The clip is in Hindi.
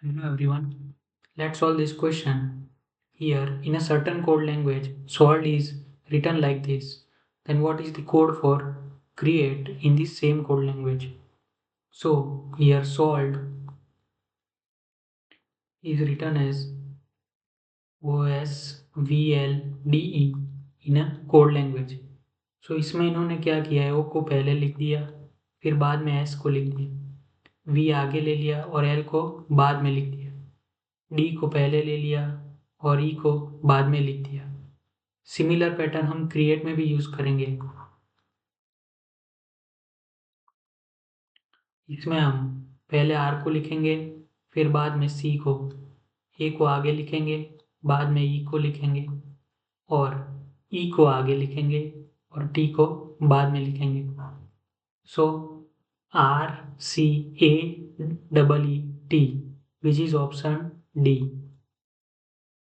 Hello everyone. Let's solve this question. Here, in a certain code language, solved is written like this. Then what is the code for create in the same code language? So here solved is written as OSVLDE in a code language. So इसमें इन्होंने क्या किया है, ओ को पहले लिख दिया, फिर बाद में एस को लिख दिया, वी आगे ले लिया और एल को बाद में लिख दिया, डी को पहले ले लिया और ई को बाद में लिख दिया। सिमिलर पैटर्न हम क्रिएट में भी यूज करेंगे। इसमें हम पहले आर को लिखेंगे, फिर बाद में सी को, ए को आगे लिखेंगे, बाद में ई को लिखेंगे और ई को आगे लिखेंगे और टी को बाद में लिखेंगे। So R C A double E T which is option D.